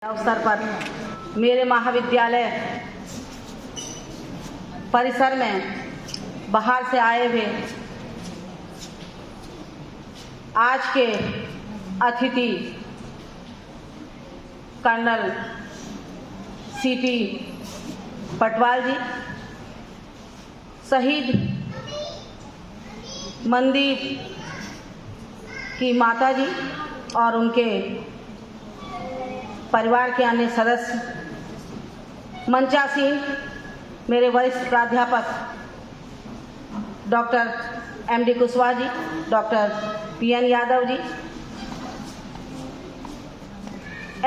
अवसर पर मेरे महाविद्यालय परिसर में बाहर से आए हुए आज के अतिथि कर्नल सीपी पटवाल जी, शहीद मनदीप की माता जी और उनके परिवार के अन्य सदस्य, मंचासीन मेरे वरिष्ठ प्राध्यापक doctor MD Kushwaha ji, doctor PN Yadav ji,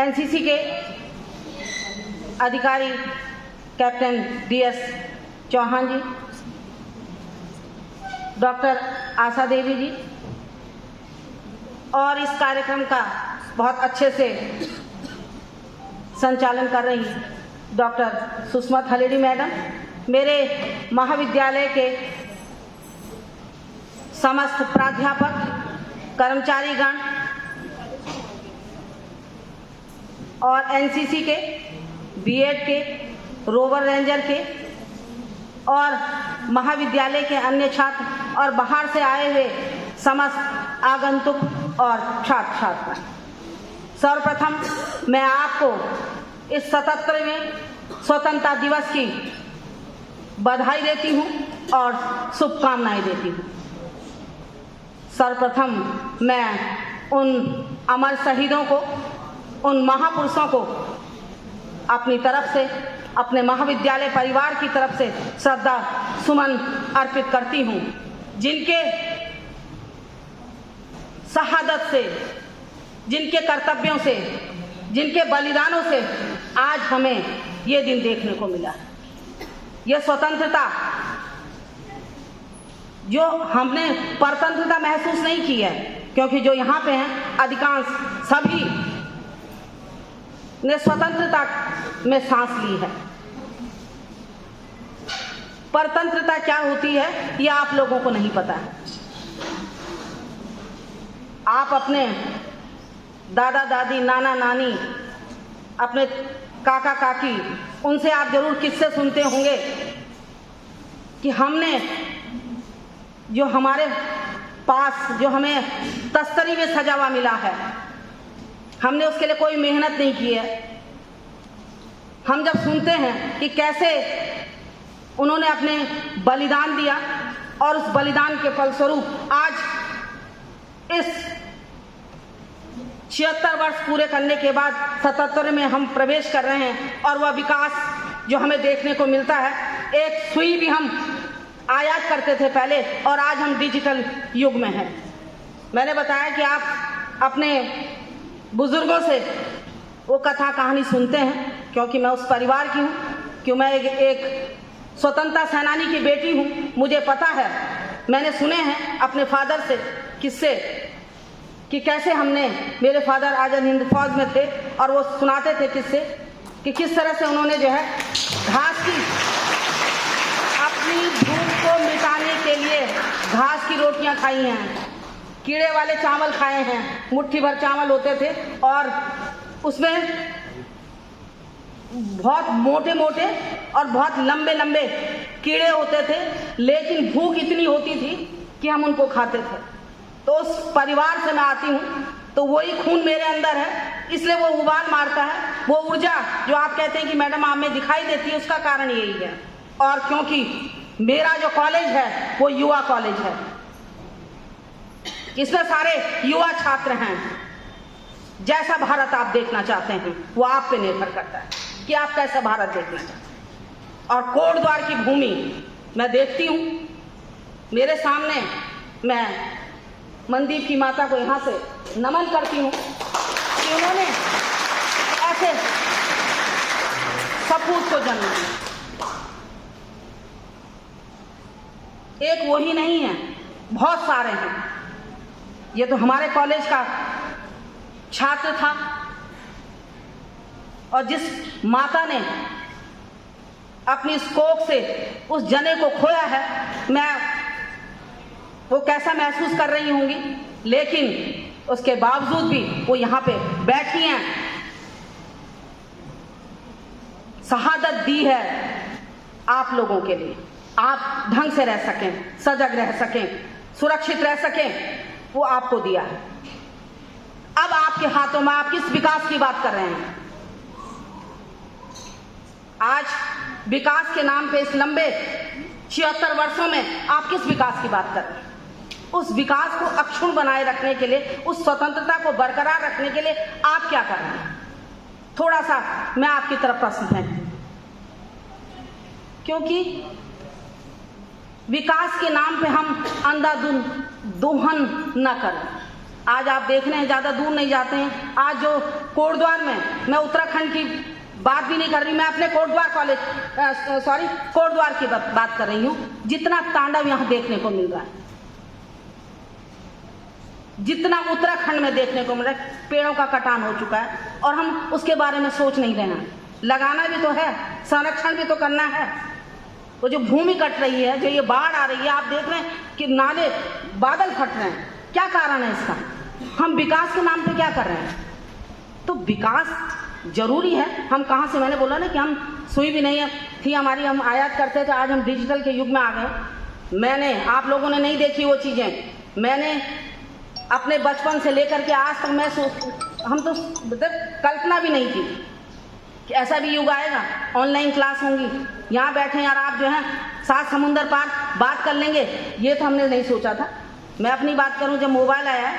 NCC के अधिकारी कैप्टन डीएस चौहान जी, डॉक्टर आशा देवी जी और इस कार्यक्रम का बहुत अच्छे से संचालन कर रही डॉक्टर सुषमा थलेडी मैडम, मेरे महाविद्यालय के समस्त प्राध्यापक, कर्मचारीगण और एनसीसी के, बीएड के, रोवर रेंजर के और महाविद्यालय के अन्य छात्र और बाहर से आए हुए समस्त आगंतुक और छात्र छात्रा, सर्वप्रथम मैं आपको इस 77वें स्वतंत्रता दिवस की बधाई देती हूं और शुभकामनाएं देती हूं। सर्वप्रथम मैं उन अमर शहीदों को, उन महापुरुषों को अपनी तरफ से, अपने महाविद्यालय परिवार की तरफ से श्रद्धा सुमन अर्पित करती हूं, जिनके शहादत से, जिनके कर्तव्यों से, जिनके बलिदानों से आज हमें ये दिन देखने को मिला। यह स्वतंत्रता जो हमने परतंत्रता महसूस नहीं की है, क्योंकि जो यहाँ पे हैं अधिकांश सभी ने स्वतंत्रता में सांस ली है। परतंत्रता क्या होती है ये आप लोगों को नहीं पता है। आप अपने दादा दादी, नाना नानी, अपने काका काकी, उनसे आप जरूर किस्से सुनते होंगे कि हमने जो हमारे पास जो हमें तस्तरी में सजा हुआ मिला है, हमने उसके लिए कोई मेहनत नहीं की है। हम जब सुनते हैं कि कैसे उन्होंने अपने बलिदान दिया और उस बलिदान के फलस्वरूप आज इस 76 वर्ष पूरे करने के बाद 77 में हम प्रवेश कर रहे हैं और वह विकास जो हमें देखने को मिलता है, एक सुई भी हम आयात करते थे पहले और आज हम डिजिटल युग में हैं। मैंने बताया कि आप अपने बुजुर्गों से वो कथा कहानी सुनते हैं, क्योंकि मैं उस परिवार की हूँ, क्यों मैं एक स्वतंत्रता सेनानी की बेटी हूँ। मुझे पता है, मैंने सुने हैं अपने फादर से किस्से कि कैसे हमने, मेरे फादर आजाद हिंद फौज में थे और वो सुनाते थे किस्से कि किस तरह से उन्होंने जो है घास की, अपनी भूख को मिटाने के लिए घास की रोटियां खाई हैं, कीड़े वाले चावल खाए हैं। मुट्ठी भर चावल होते थे और उसमें बहुत मोटे मोटे और बहुत लंबे लंबे कीड़े होते थे, लेकिन भूख इतनी होती थी कि हम उनको खाते थे। तो उस परिवार से मैं आती हूँ, तो वही खून मेरे अंदर है, इसलिए वो उबाल मारता है। वो ऊर्जा जो आप कहते हैं कि मैडम आप में दिखाई देती है, उसका कारण यही है। और क्योंकि मेरा जो कॉलेज है वो युवा कॉलेज है, इसमें सारे युवा छात्र हैं। जैसा भारत आप देखना चाहते हैं वो आप पे निर्भर करता है कि आप कैसा भारत देखना चाहते हैं। और कोट द्वार की भूमि मैं देखती हूँ, मेरे सामने मैं मनदीप की माता को यहाँ से नमन करती हूँ कि उन्होंने ऐसे सपूत को जन्म दिया। एक वो ही नहीं है, बहुत सारे हैं। ये तो हमारे कॉलेज का छात्र था और जिस माता ने अपनी इस कोख से उस जने को खोया है, मैं वो कैसा महसूस कर रही होंगी, लेकिन उसके बावजूद भी वो यहाँ पे बैठी हैं शहादत दी है आप लोगों के लिए, आप ढंग से रह सकें, सजग रह सकें, सुरक्षित रह सकें, वो आपको दिया है। अब आपके हाथों में, आप किस विकास की बात कर रहे हैं? आज विकास के नाम पे इस लंबे 76 वर्षों में आप किस विकास की बात कर रहे हैं? उस विकास को अक्षुण्ण बनाए रखने के लिए, उस स्वतंत्रता को बरकरार रखने के लिए आप क्या कर रहे हैं? थोड़ा सा मैं आपकी तरफ प्रश्न है, क्योंकि विकास के नाम पे हम अंधाधुंध न करें। आज आप देख रहे हैं, ज्यादा दूर नहीं जाते हैं, आज जो कोटद्वार में, मैं उत्तराखंड की बात भी नहीं कर रही, मैं अपने कोटद्वार की बात कर रही हूं। जितना तांडव यहां देखने को मिल रहा है, जितना उत्तराखंड में देखने को मिल रहा है, पेड़ों का कटान हो चुका है और हम उसके बारे में सोच नहीं रहे हैं। लगाना भी तो है, संरक्षण भी तो करना है। वो जो भूमि कट रही है, जो ये बाढ़ आ रही है, आप देख रहे हैं कि नाले, बादल फट रहे हैं, क्या कारण है इसका? हम विकास के नाम पे क्या कर रहे हैं? तो विकास जरूरी है। हम कहाँ से, मैंने बोला ना कि हम सुई भी नहीं थी हमारी, हम आयात करते थे, आज हम डिजिटल के युग में आ गए। मैंने, आप लोगों ने नहीं देखी वो चीजें, मैंने अपने बचपन से लेकर के आज तक हम तो कल्पना भी नहीं की कि ऐसा भी युग आएगा, ऑनलाइन क्लास होंगी, यहाँ बैठे यार आप जो है 7 समुंदर पार बात कर लेंगे, ये तो हमने नहीं सोचा था। मैं अपनी बात करूं, जब मोबाइल आया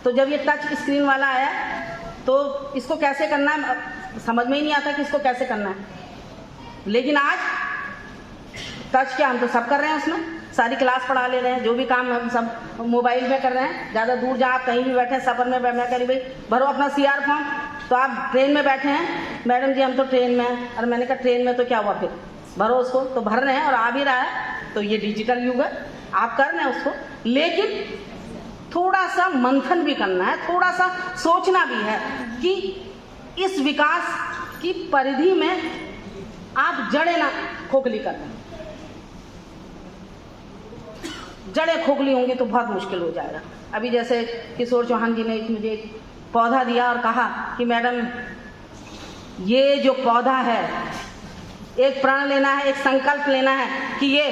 तो जब ये टच स्क्रीन वाला आया तो इसको कैसे करना है समझ में ही नहीं आता कि इसको कैसे करना है। लेकिन आज टच क्या, हम तो सब कर रहे हैं, उसमें सारी क्लास पढ़ा ले रहे हैं, जो भी काम हम सब मोबाइल में कर रहे हैं। ज़्यादा दूर जहाँ आप कहीं भी बैठे, सफर में मैं करी भाई भरो अपना CR फॉर्म, तो आप ट्रेन में बैठे हैं, मैडम जी हम तो ट्रेन में हैं, और मैंने कहा ट्रेन में तो क्या हुआ, फिर भरो उसको, तो भर रहे हैं और आ भी रहा है। तो ये डिजिटल युग है, आप कर रहे हैं उसको, लेकिन थोड़ा सा मंथन भी करना है, थोड़ा सा सोचना भी है कि इस विकास की परिधि में आप जड़ें ना खोखली कर रहे हैं। जड़ें खोखली होंगी तो बहुत मुश्किल हो जाएगा। अभी जैसे किशोर चौहान जी ने मुझे एक पौधा दिया और कहा कि मैडम ये जो पौधा है, एक प्रण लेना है, एक संकल्प लेना है कि ये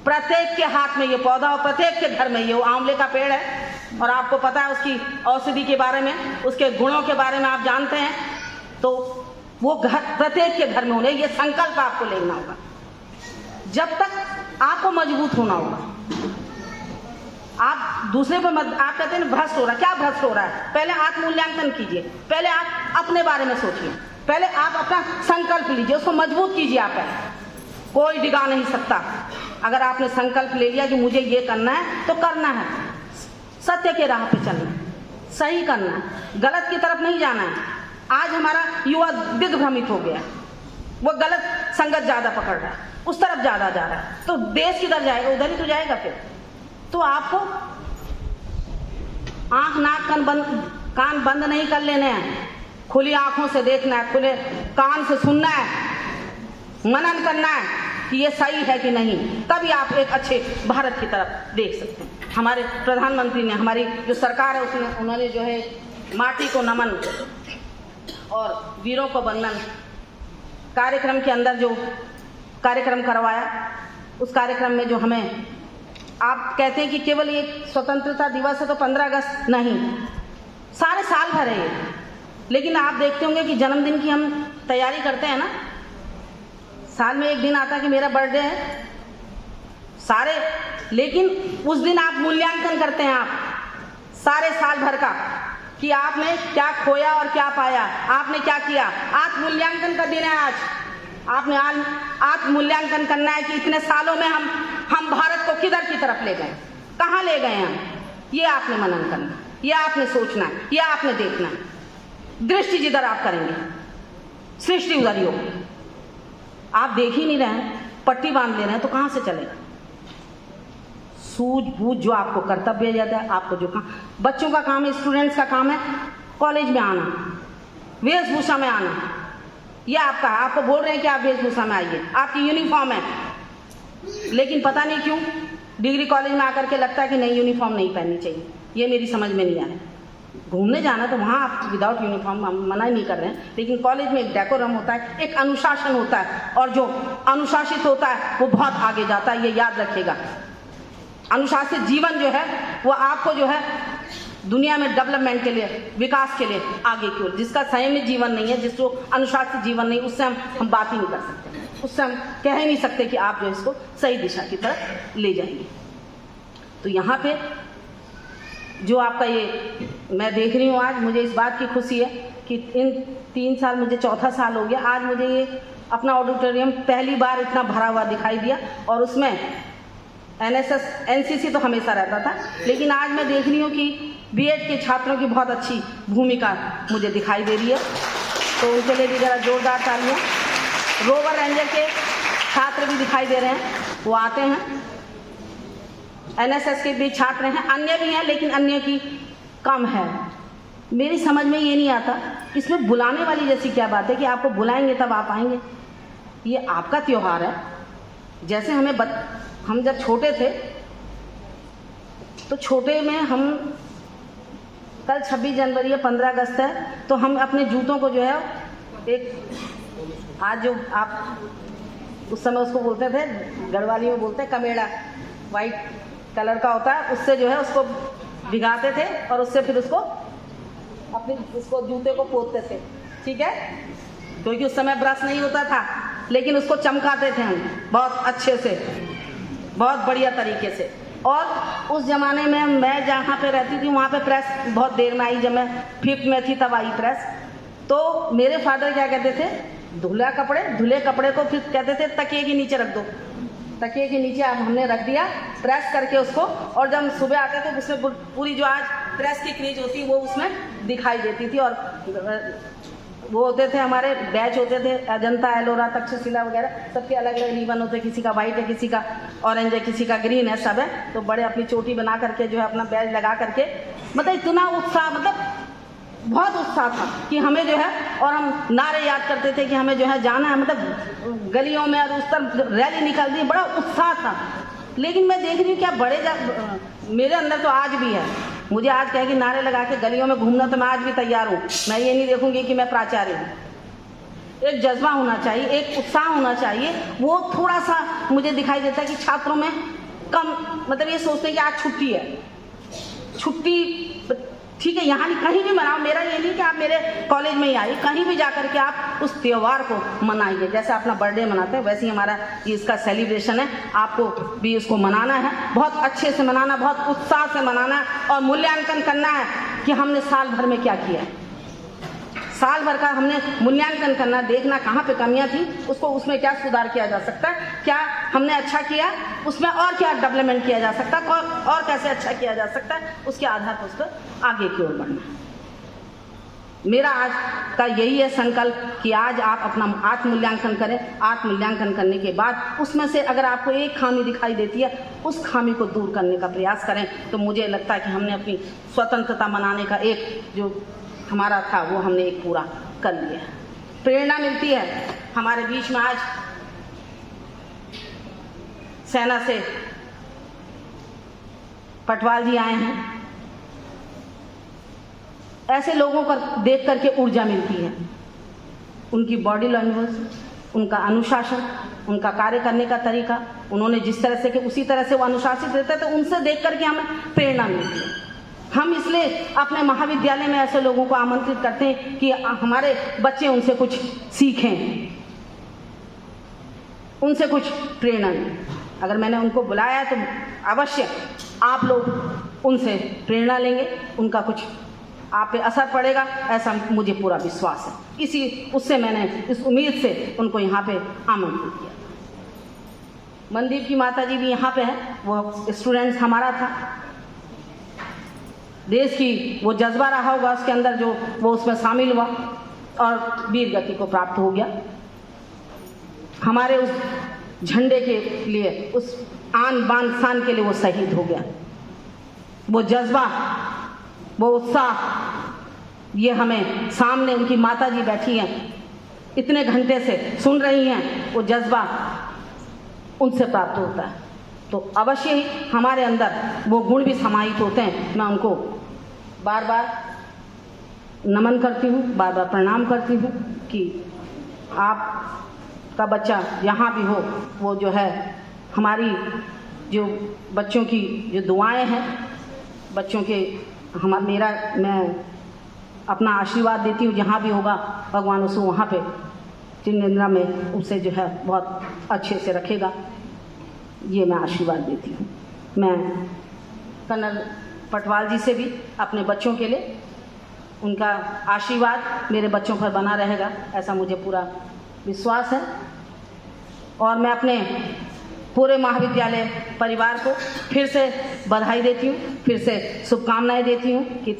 प्रत्येक के हाथ में ये पौधा और प्रत्येक के घर में, ये आंवले का पेड़ है और आपको पता है उसकी औषधि के बारे में, उसके गुणों के बारे में आप जानते हैं, तो वो घर प्रत्येक के घर में होने, ये संकल्प आपको लेना होगा। जब तक आपको मजबूत होना होगा, आप दूसरे पर मत, आप कहते हैं भ्रष्ट हो रहा है, क्या भ्रष्ट हो रहा है? पहले आत्ममूल्यांकन कीजिए, पहले आप अपने बारे में सोचिए, पहले आप अपना संकल्प लीजिए, उसको मजबूत कीजिए। आप है कोई डिगा नहीं सकता। अगर आपने संकल्प ले लिया कि मुझे ये करना है तो करना है, सत्य के राह पे चलना है, सही करना है, गलत की तरफ नहीं जाना है। आज हमारा युवा दिग्भ्रमित हो गया, वो गलत संगत ज्यादा पकड़ रहा है, उस तरफ ज्यादा जा रहा है, तो देश किधर जाएगा? उधर ही तो जाएगा फिर। तो आपको आंख नाक कान बंद नहीं कर लेने हैं, खुली आंखों से देखना है, खुले कान से सुनना है, मनन करना है कि ये सही है कि नहीं, तभी आप एक अच्छे भारत की तरफ देख सकते हैं। हमारे प्रधानमंत्री ने, हमारी जो सरकार है उसने, उन्होंने जो है माटी को नमन और वीरों को वंदन कार्यक्रम के अंदर जो कार्यक्रम करवाया, उस कार्यक्रम में जो हमें, आप कहते हैं कि केवल ये स्वतंत्रता दिवस है तो 15 अगस्त नहीं, सारे साल भर है ये। लेकिन आप देखते होंगे कि जन्मदिन की हम तैयारी करते हैं ना, साल में एक दिन आता है कि मेरा बर्थडे है सारे, लेकिन उस दिन आप मूल्यांकन करते हैं, आप सारे साल भर का, कि आपने क्या खोया और क्या पाया, आपने क्या किया। आत्ममूल्यांकन का दिन है आज। आपने आत्ममूल्यांकन करना है कि इतने सालों में हम भारत को किधर की तरफ ले गए, कहाँ ले गए हम, ये आपने मनन करना, ये आपने सोचना है, ये आपने देखना है। दृष्टि जिधर आप करेंगे सृष्टि उधर ही होगी। आप देख ही नहीं रहे हैं, पट्टी बांध ले रहे हैं, तो कहाँ से चलेगा? सूझबूझ जो आपको कर्तव्य जाता है, आपको जो काम, बच्चों का काम है, स्टूडेंट्स का काम है कॉलेज में आना, वेशभूषा में आना, ये आपका, आपको बोल रहे हैं कि आप वेशभूषा में आइए, आपकी यूनिफॉर्म है, लेकिन पता नहीं क्यों डिग्री कॉलेज में आकर के लगता है कि नहीं यूनिफॉर्म नहीं पहननी चाहिए। ये मेरी समझ में नहीं आ रहा। घूमने जाना तो वहाँ आप विदाउट यूनिफॉर्म हम मना ही नहीं कर रहे हैं, लेकिन कॉलेज में एक डेकोरम होता है, एक अनुशासन होता है, और जो अनुशासित होता है वो बहुत आगे जाता है, ये याद रखिएगा। अनुशासित जीवन जो है वो आपको जो है दुनिया में डेवलपमेंट के लिए, विकास के लिए आगे की ओर, जिसका संयमित जीवन नहीं है, जिसको अनुशासित जीवन नहीं, उससे हम बात ही नहीं कर सकते, उससे हम कह ही नहीं सकते कि आप जो इसको सही दिशा की तरफ ले जाएंगे। तो यहाँ पे जो आपका ये मैं देख रही हूँ, आज मुझे इस बात की खुशी है कि इन 3 साल, मुझे चौथा साल हो गया, आज मुझे ये अपना ऑडिटोरियम पहली बार इतना भरा हुआ दिखाई दिया। और उसमें NSS NCC तो हमेशा रहता था, लेकिन आज मैं देख रही हूँ कि B.Ed के छात्रों की बहुत अच्छी भूमिका मुझे दिखाई दे रही है, तो उनके लिए भी ज़रा जोरदार तालियां। रोवर रेंजर के छात्र भी दिखाई दे रहे हैं, वो आते हैं। NSS के भी छात्र हैं, अन्य भी हैं, लेकिन अन्य की कम है। मेरी समझ में ये नहीं आता इसमें बुलाने वाली जैसी क्या बात है कि आपको बुलाएंगे तब आप आएंगे। ये आपका त्योहार है। जैसे हम जब छोटे थे तो छोटे में हम, कल 26 जनवरी है, 15 अगस्त है, तो हम अपने जूतों को जो है एक, आज जो आप उस समय उसको बोलते थे, गढ़वाली में बोलते हैं कमेड़ा, वाइट कलर का होता है, उससे जो है उसको भिगाते थे और उससे फिर उसको अपने उसको जूते को पोतते थे, ठीक है, क्योंकि उस समय ब्रश नहीं होता था, लेकिन उसको चमकाते थे हम बहुत अच्छे से, बहुत बढ़िया तरीके से। और उस ज़माने में मैं जहाँ पे रहती थी वहाँ पे प्रेस बहुत देर में आई, जब मैं 5th में थी तब आई प्रेस। तो मेरे फादर क्या कहते थे, धुले कपड़े को फिर कहते थे तकिए के नीचे रख दो, तकिए के नीचे हमने रख दिया प्रेस करके उसको, और जब हम सुबह आते थे उसमें पूरी जो आज प्रेस की क्रीज होती है वो उसमें दिखाई देती थी। और वो होते थे हमारे बैच होते थे, अजंता, एलोरा, तक्षशिला वगैरह, सबके अलग अलग रिबन होते, किसी का वाइट है, किसी का ऑरेंज है, किसी का ग्रीन है, सब है। तो बड़े अपनी चोटी बना करके जो है अपना बैच लगा करके, मतलब इतना उत्साह, मतलब बहुत उत्साह था कि हमें जो है, और हम नारे याद करते थे कि हमें जो है जाना है, मतलब गलियों में और उस तरफ रैली निकलती है, बड़ा उत्साह था। लेकिन मैं देख रही हूँ क्या मेरे अंदर तो आज भी है, मुझे आज कहे कि नारे लगा के गलियों में घूमना, तो मैं आज भी तैयार हूँ। मैं ये नहीं देखूंगी कि मैं प्राचार्य हूँ। एक जज्बा होना चाहिए, एक उत्साह होना चाहिए, वो थोड़ा सा मुझे दिखाई देता है कि छात्रों में कम, मतलब ये सोचते हैं कि आज छुट्टी है, छुट्टी ठीक है, यहाँ नहीं, कहीं भी मनाओ। मेरा ये नहीं कि आप मेरे कॉलेज में ही आइए, कहीं भी जाकर के आप उस त्योहार को मनाइए। जैसे अपना बर्थडे मनाते हैं वैसे ही हमारा ये इसका सेलिब्रेशन है, आपको भी इसको मनाना है, बहुत अच्छे से मनाना, बहुत उत्साह से मनाना है, और मूल्यांकन करना है कि हमने साल भर में क्या किया है। साल भर का हमने मूल्यांकन करना, देखना कहाँ पे कमियां थी, उसको उसमें क्या सुधार किया जा सकता है, क्या हमने अच्छा किया, उसमें और क्या डेवलपमेंट किया जा सकता है, और कैसे अच्छा किया जा सकता है, उसके आधार पर उस पर आगे की ओर बढ़ना। मेरा आज का यही है संकल्प कि आज आप अपना आत्ममूल्यांकन करें। आत्ममूल्यांकन करने के बाद उसमें से अगर आपको एक खामी दिखाई देती है, उस खामी को दूर करने का प्रयास करें। तो मुझे लगता है कि हमने अपनी स्वतंत्रता मनाने का एक जो हमारा था वो हमने एक पूरा कर लिया। प्रेरणा मिलती है। हमारे बीच में आज सेना से पटवाल जी आए हैं। ऐसे लोगों को देख करके ऊर्जा मिलती है, उनकी बॉडी लैंग्वेज, उनका अनुशासन, उनका कार्य करने का तरीका, उन्होंने जिस तरह से कि उसी तरह से वो अनुशासित रहते हैं, तो उनसे देख करके हमें प्रेरणा मिलती है। हम इसलिए अपने महाविद्यालय में ऐसे लोगों को आमंत्रित करते हैं कि हमारे बच्चे उनसे कुछ सीखें, उनसे कुछ प्रेरणा लें। अगर मैंने उनको बुलाया है तो अवश्य आप लोग उनसे प्रेरणा लेंगे, उनका कुछ आप पे असर पड़ेगा, ऐसा मुझे पूरा विश्वास है। उससे मैंने इस उम्मीद से उनको यहाँ पे आमंत्रित किया। मनदीप की माता जी भी यहाँ पे है, वो स्टूडेंट्स हमारा था। देश की वो जज्बा रहा होगा उसके अंदर, जो वो उसमें शामिल हुआ और वीर गति को प्राप्त हो गया। हमारे उस झंडे के लिए, उस आन बान शान के लिए वो शहीद हो गया। वो जज्बा, वो उत्साह, ये हमें सामने उनकी माता जी बैठी हैं, इतने घंटे से सुन रही हैं, वो जज्बा उनसे प्राप्त होता है। तो अवश्य ही हमारे अंदर वो गुण भी समाहित होते हैं। मैं उनको बार बार नमन करती हूँ, बार बार प्रणाम करती हूँ कि आपका बच्चा यहाँ भी हो, वो जो है हमारी जो बच्चों की जो दुआएं हैं, बच्चों के मैं अपना आशीर्वाद देती हूँ, जहाँ भी होगा भगवान उसको वहाँ पे चिन्निंद्रा में उसे जो है बहुत अच्छे से रखेगा, ये मैं आशीर्वाद देती हूँ। मैं कर्नल पटवाल जी से भी अपने बच्चों के लिए उनका आशीर्वाद मेरे बच्चों पर बना रहेगा, ऐसा मुझे पूरा विश्वास है। और मैं अपने पूरे महाविद्यालय परिवार को फिर से बधाई देती हूँ, फिर से शुभकामनाएं देती हूँ कि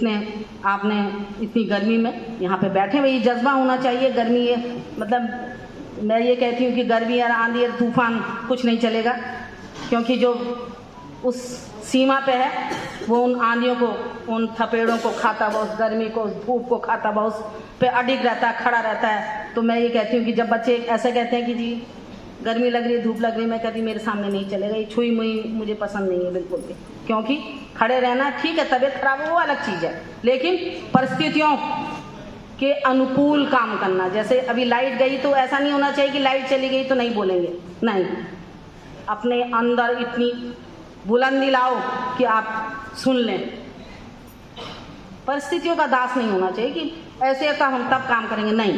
आपने इतनी गर्मी में यहाँ पे बैठे हुए, ये जज्बा होना चाहिए। गर्मी है, मतलब मैं ये कहती हूँ कि गर्मी और आंधी और तूफान कुछ नहीं चलेगा, क्योंकि जो उस सीमा पे है वो उन आंधियों को, उन थपेड़ों को खाता हुआ, उस गर्मी को, उस धूप को खाता हुआ उस पे अडिग रहता है, खड़ा रहता है। तो मैं ये कहती हूँ कि जब बच्चे ऐसे कहते हैं कि जी गर्मी लग रही है, धूप लग रही है, मैं कहती मेरे सामने नहीं चलेगा, ये छुई मुई मुझे पसंद नहीं है बिल्कुल भी, क्योंकि खड़े रहना ठीक है, तबीयत खराब है वो अलग चीज़ है, लेकिन परिस्थितियों के अनुकूल काम करना। जैसे अभी लाइट गई तो ऐसा नहीं होना चाहिए कि लाइट चली गई तो नहीं बोलेंगे, नहीं, अपने अंदर इतनी बुलंदी लाओ कि आप सुन लें। परिस्थितियों का दास नहीं होना चाहिए कि ऐसे हम तब काम करेंगे, नहीं।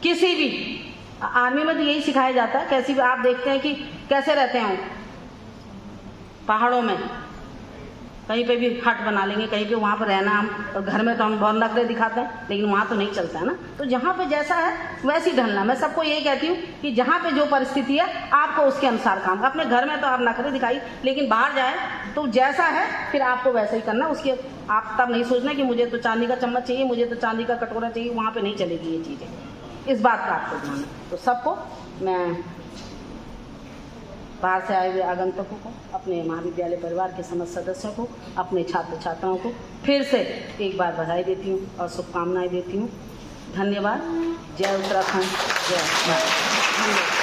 किसी भी आर्मी में तो यही सिखाया जाता है, कैसी भी आप देखते हैं कि कैसे रहते हैं पहाड़ों में, कहीं पे भी हट बना लेंगे, कहीं पे वहाँ पर रहना हम, और घर में तो हम बहुत नखरे दिखाते हैं, लेकिन वहाँ तो नहीं चलता है ना। तो जहाँ पे जैसा है वैसे ही ढलना। मैं सबको यही कहती हूँ कि जहाँ पे जो परिस्थिति है आपको उसके अनुसार काम, अपने घर में तो आप नखरे दिखाई, लेकिन बाहर जाए तो जैसा है फिर आपको वैसा ही करना। उसके आप तब नहीं सोचना कि मुझे तो चांदी का चम्मच चाहिए, मुझे तो चांदी का कटोरा चाहिए, वहाँ पर नहीं चलेगी ये चीज़ें, इस बात का आपको ध्यान है। तो सबको मैं बाहर से आए हुए आगंतुकों को, अपने महाविद्यालय परिवार के समस्त सदस्यों को, अपने छात्र छात्राओं को फिर से एक बार बधाई देती हूँ और शुभकामनाएं देती हूँ। धन्यवाद। जय उत्तराखंड, जय भारत।